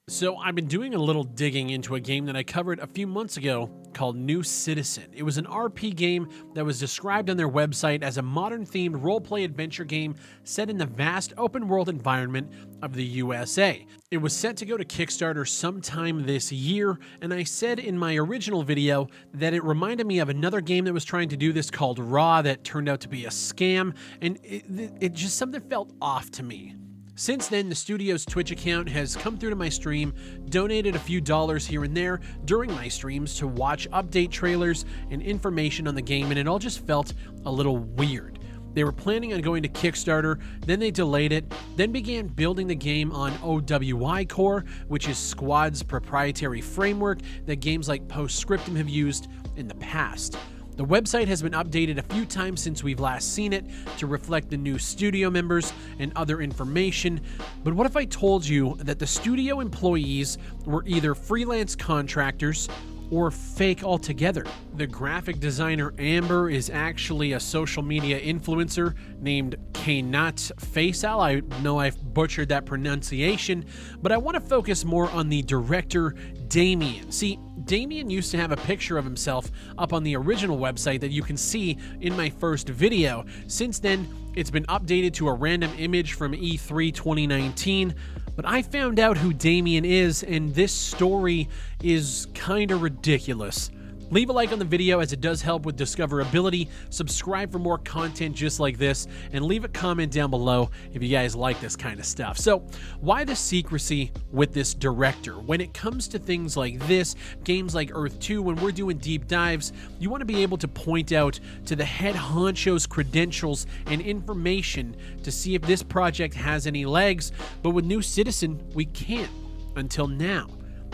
So I've been doing a little digging into a game that I covered a few months ago called New Citizen. It was an RP game that was described on their website as a modern-themed role-play adventure game set in the vast open-world environment of the USA. It was set to go to Kickstarter sometime this year, and I said in my original video that it reminded me of another game that was trying to do this called Raw that turned out to be a scam, and it just something felt off to me. Since then, the studio's Twitch account has come through to my stream, donated a few dollars here and there during my streams to watch update trailers and information on the game, and it all just felt a little weird. They were planning on going to Kickstarter, then they delayed it, then began building the game on OWI Core, which is Squad's proprietary framework that games like Postscriptum have used in the past. The website has been updated a few times since we've last seen it to reflect the new studio members and other information, but what if I told you that the studio employees were either freelance contractors or fake altogether? The graphic designer Amber is actually a social media influencer named Knut Faisal. I know I've butchered that pronunciation, but I want to focus more on the director Damien. See, Damien used to have a picture of himself up on the original website that you can see in my first video. Since then, it's been updated to a random image from E3 2019, but I found out who Damien is, and this story is kinda ridiculous. Leave a like on the video as it does help with discoverability, subscribe for more content just like this, and leave a comment down below if you guys like this kind of stuff. So, why the secrecy with this director? When it comes to things like this, games like Earth 2, when we're doing deep dives, you want to be able to point out to the head honcho's credentials and information to see if this project has any legs, but with New Citizen, we can't, until now.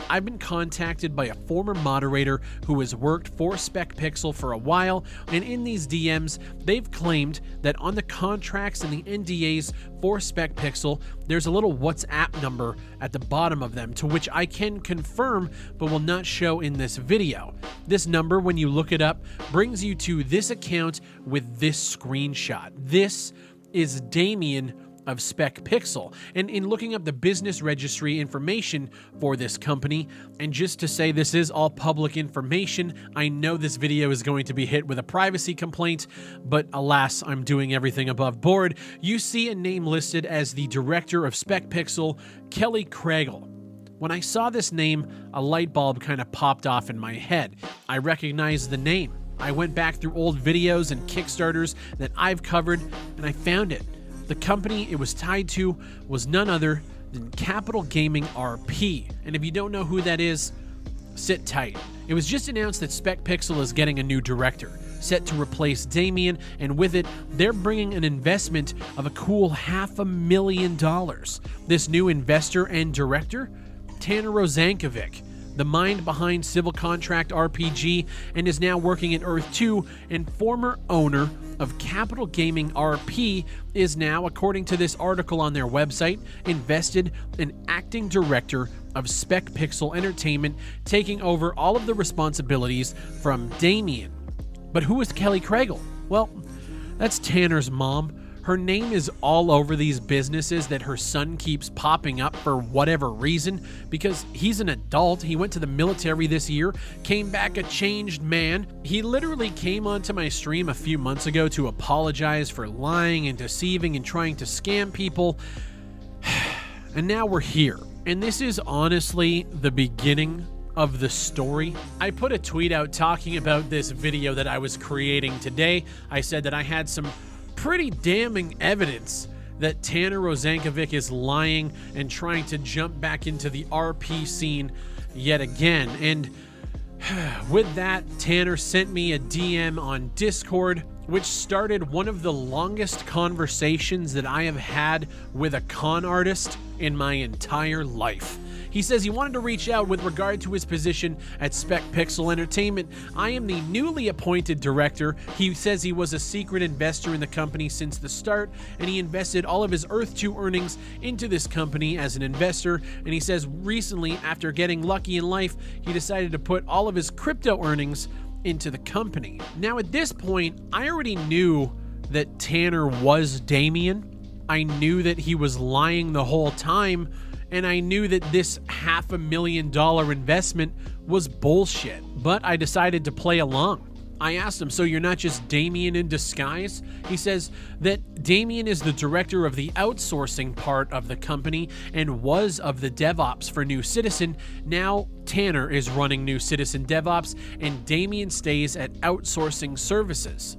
I've been contacted by a former moderator who has worked for SpecPixel for a while, and in these DMs, they've claimed that on the contracts and the NDAs for SpecPixel, there's a little WhatsApp number at the bottom of them, to which I can confirm but will not show in this video. This number, when you look it up, brings you to this account with this screenshot. This is Damien of SpecPixel, and in looking up the business registry information for this company, and just to say this is all public information, I know this video is going to be hit with a privacy complaint, but alas, I'm doing everything above board. You see a name listed as the director of SpecPixel, Kelly Craigle. When I saw this name, a light bulb kind of popped off in my head. I recognized the name. I went back through old videos and Kickstarters that I've covered, and I found it. The company it was tied to was none other than Capital Gaming RP. And if you don't know who that is, sit tight. It was just announced that SpecPixel is getting a new director, set to replace Damien, and with it, they're bringing an investment of a cool $500,000. This new investor and director, Tanner Rozankovic, the mind behind Civil Contract RPG, and is now working in Earth 2, and former owner of Capital Gaming RP, is now, according to this article on their website, invested in acting director of SpecPixel Entertainment, taking over all of the responsibilities from Damien. But who is Kelly Craigle? Well, that's Tanner's mom. Her name is all over these businesses that her son keeps popping up for whatever reason, because he's an adult. He went to the military this year, came back a changed man. He literally came onto my stream a few months ago to apologize for lying and deceiving and trying to scam people. And now we're here. And this is honestly the beginning of the story. I put a tweet out talking about this video that I was creating today. I said that I had some pretty damning evidence that Tanner Rozankovic is lying and trying to jump back into the RP scene yet again. And with that, Tanner sent me a DM on Discord, which started one of the longest conversations that I have had with a con artist in my entire life. He says he wanted to reach out with regard to his position at SpecPixel Entertainment. I am the newly appointed director. He says he was a secret investor in the company since the start, and he invested all of his Earth 2 earnings into this company as an investor. And he says recently, after getting lucky in life, he decided to put all of his crypto earnings into the company. Now at this point, I already knew that Tanner was Damien. I knew that he was lying the whole time. and I knew that this $500,000 investment was bullshit, but I decided to play along. I asked him, so you're not just Damien in disguise? He says that Damien is the director of the outsourcing part of the company and was of the DevOps for New Citizen. Now Tanner is running New Citizen DevOps and Damien stays at outsourcing services.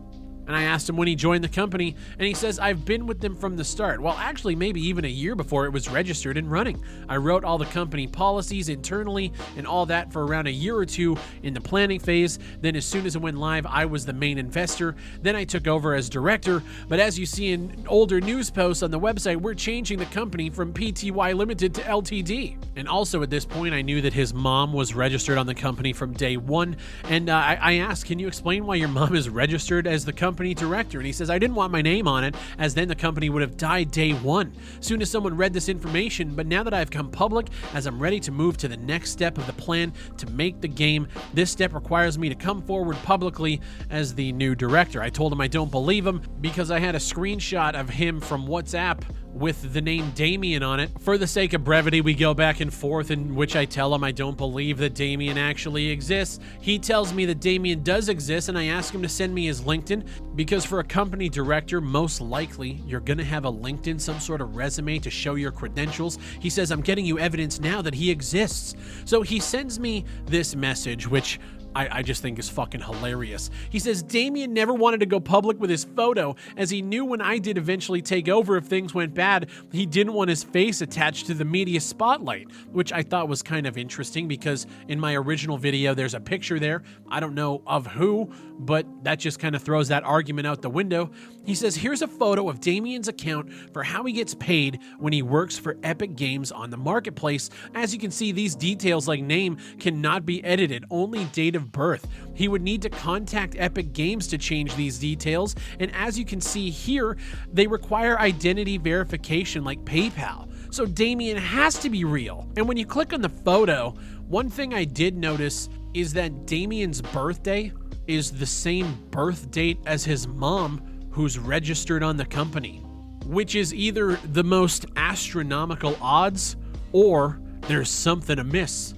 And I asked him when he joined the company, and he says, I've been with them from the start. Well, actually, maybe even a year before it was registered and running. I wrote all the company policies internally and all that for around a year or two in the planning phase. Then as soon as it went live, I was the main investor. Then I took over as director. But as you see in older news posts on the website, we're changing the company from PTY Limited to LTD. And also at this point, I knew that his mom was registered on the company from day one. And I asked, can you explain why your mom is registered as the company director? And he says, I didn't want my name on it, as then the company would have died day one. Soon as someone read this information, but now that I've come public, as I'm ready to move to the next step of the plan to make the game, this step requires me to come forward publicly as the new director. I told him I don't believe him because I had a screenshot of him from WhatsApp with the name Damien on it. For the sake of brevity, we go back and forth in which I tell him I don't believe that Damien actually exists. He tells me that Damien does exist, and I ask him to send me his LinkedIn, because for a company director, most likely you're gonna have a LinkedIn, some sort of resume to show your credentials. He says, I'm getting you evidence now that he exists. So he sends me this message, which I just think is fucking hilarious. He says Damien never wanted to go public with his photo, as he knew when I did eventually take over, if things went bad, he didn't want his face attached to the media spotlight, which I thought was kind of interesting because in my original video, there's a picture there. I don't know of who, but that just kind of throws that argument out the window. He says, here's a photo of Damien's account for how he gets paid when he works for Epic Games on the marketplace. As you can see, these details like name cannot be edited, only date of birth. He would need to contact Epic Games to change these details, and as you can see here, they require identity verification like PayPal. So Damien has to be real. And when you click on the photo, one thing I did notice is that Damien's birthday is the same birth date as his mom, who's registered on the company, which is either the most astronomical odds or there's something amiss.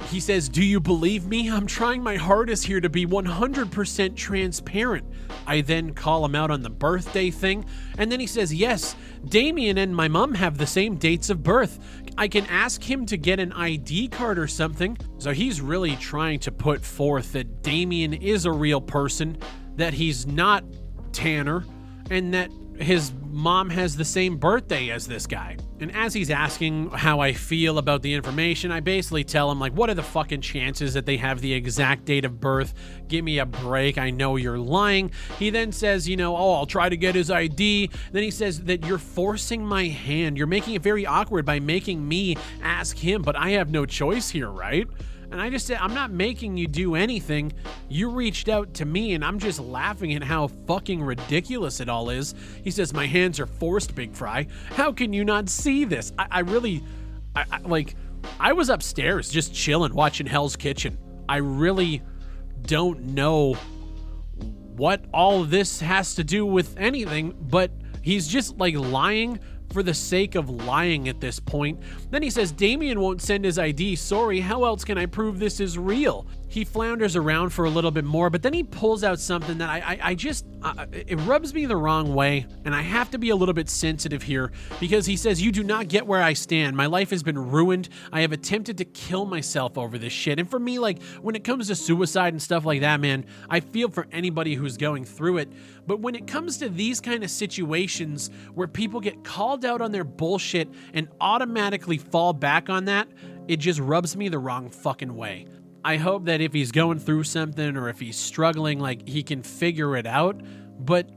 He says, do you believe me? I'm trying my hardest here to be 100% transparent. I then call him out on the birthday thing, and then he says, yes, Damien and my mom have the same dates of birth. I can ask him to get an ID card or something. So he's really trying to put forth that Damien is a real person, that he's not Tanner, and that his mom has the same birthday as this guy. And as he's asking how I feel about the information, I basically tell him, like, what are the fucking chances that they have the exact date of birth? Give me a break. I know you're lying. He then says, oh, I'll try to get his ID. Then he says that you're forcing my hand. You're making it very awkward by making me ask him, but I have no choice here, right? And I just said, I'm not making you do anything. You reached out to me, and I'm just laughing at how fucking ridiculous it all is. He says, my hands are forced, Big Fry. How can you not see this? I was upstairs just chilling, watching Hell's Kitchen. I really don't know what all of this has to do with anything, but he's just like lying for the sake of lying at this point. Then he says, Damien won't send his ID. Sorry, how else can I prove this is real? He flounders around for a little bit more, but then he pulls out something that it rubs me the wrong way, and I have to be a little bit sensitive here, because he says, you do not get where I stand. My life has been ruined. I have attempted to kill myself over this shit. And for me, like, when it comes to suicide and stuff like that, man, I feel for anybody who's going through it. But when it comes to these kind of situations where people get called out on their bullshit and automatically fall back on that, it just rubs me the wrong fucking way. I hope that if he's going through something or if he's struggling, like, he can figure it out. But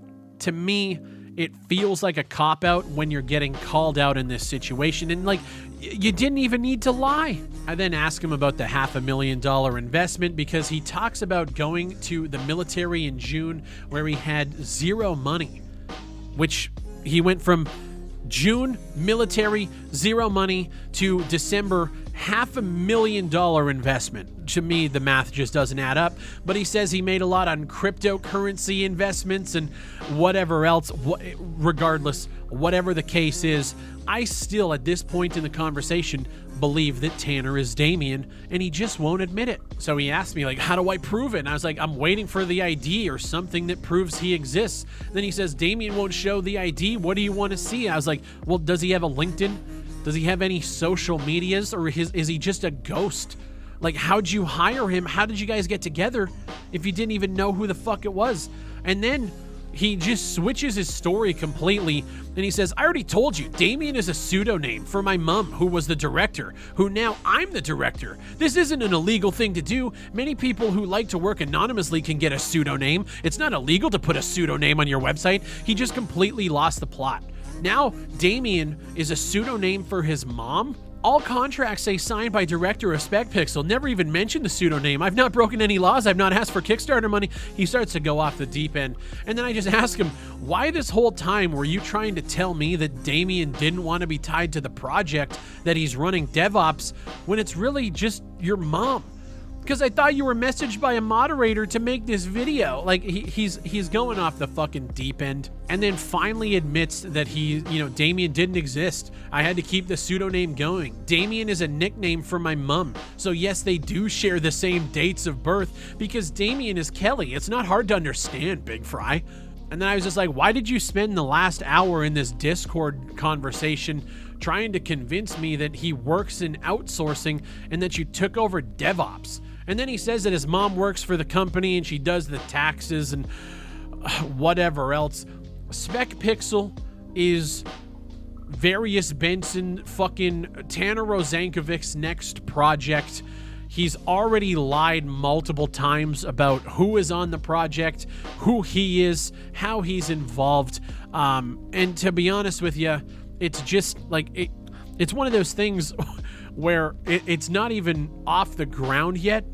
to me, it feels like a cop-out when you're getting called out in this situation. And, like, you didn't even need to lie. I then ask him about the $500,000 investment, because he talks about going to the military in June where he had zero money, which he went from June, military, zero money, to December, $500,000 investment. To me, the math just doesn't add up, but he says he made a lot on cryptocurrency investments and whatever else. Regardless, whatever the case is, I still, at this point in the conversation, believe that Tanner is Damien, and he just won't admit it. So he asked me, like, how do I prove it? And I was like, I'm waiting for the ID or something that proves he exists. Then he says, Damien won't show the ID. What do you want to see? I was like, well, does he have a LinkedIn? Does he have any social medias, or is he just a ghost? Like, how'd you hire him? How did you guys get together if you didn't even know who the fuck it was? And then he just switches his story completely, and he says, I already told you, Damien is a pseudonym for my mom, who was the director, who now I'm the director. This isn't an illegal thing to do. Many people who like to work anonymously can get a pseudonym. It's not illegal to put a pseudonym on your website. He just completely lost the plot. Now, Damien is a pseudonym for his mom? All contracts say signed by director of SpecPixel. Never even mentioned the pseudonym. I've not broken any laws. I've not asked for Kickstarter money. He starts to go off the deep end. And then I just ask him, why this whole time were you trying to tell me that Damien didn't want to be tied to the project, that he's running DevOps, when it's really just your mom? Because I thought you were messaged by a moderator to make this video. Like, he's going off the fucking deep end. And then finally admits that Damien didn't exist. I had to keep the pseudonym going. Damien is a nickname for my mom. So yes, they do share the same dates of birth, because Damien is Kelly. It's not hard to understand, Big Fry. And then I was just like, why did you spend the last hour in this Discord conversation trying to convince me that he works in outsourcing and that you took over DevOps? And then he says that his mom works for the company and she does the taxes and whatever else. SpecPixel is Various Benson, fucking Tanner Rosankovic's next project. He's already lied multiple times about who is on the project, who he is, how he's involved. And to be honest with you, it's just like, it's one of those things where it's not even off the ground yet,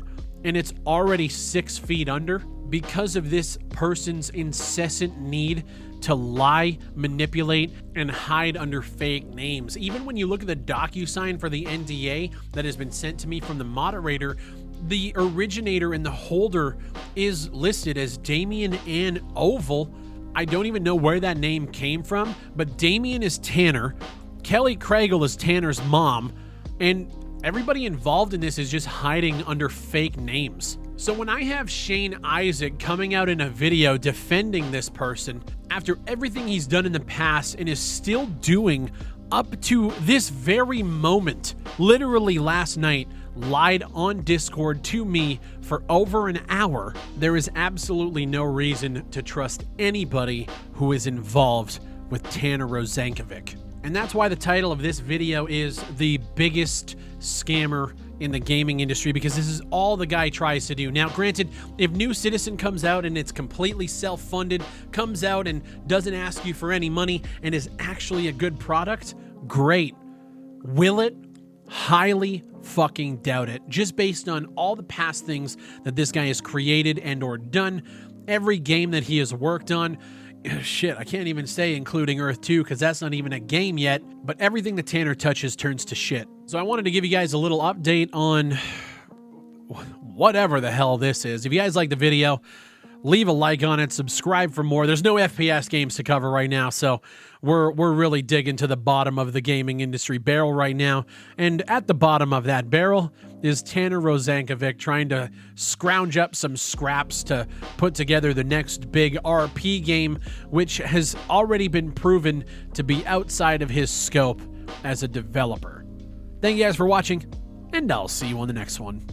and it's already 6 feet under because of this person's incessant need to lie, manipulate, and hide under fake names. Even when you look at the DocuSign for the NDA that has been sent to me from the moderator, the originator and the holder is listed as Damien and Oval. I don't even know where that name came from, but Damien is Tanner, Kelly Craigle is Tanner's mom, and everybody involved in this is just hiding under fake names. So when I have Shane Isaac coming out in a video defending this person after everything he's done in the past and is still doing up to this very moment, literally last night, lied on Discord to me for over an hour, there is absolutely no reason to trust anybody who is involved with Tanner Rosankovic. And that's why the title of this video is The Biggest Scammer in the Gaming Industry, because this is all the guy tries to do. Now, granted, if New Citizen comes out and it's completely self-funded, comes out and doesn't ask you for any money and is actually a good product, great. Will it? Highly fucking doubt it. Just based on all the past things that this guy has created and or done, every game that he has worked on, shit, I can't even say including Earth 2 because that's not even a game yet, but everything that Tanner touches turns to shit. So I wanted to give you guys a little update on whatever the hell this is. If you guys like the video, leave a like on it, subscribe for more. There's no FPS games to cover right now, so we're really digging to the bottom of the gaming industry barrel right now. And at the bottom of that barrel is Tanner Rosankovic trying to scrounge up some scraps to put together the next big RP game, which has already been proven to be outside of his scope as a developer. Thank you guys for watching, and I'll see you on the next one.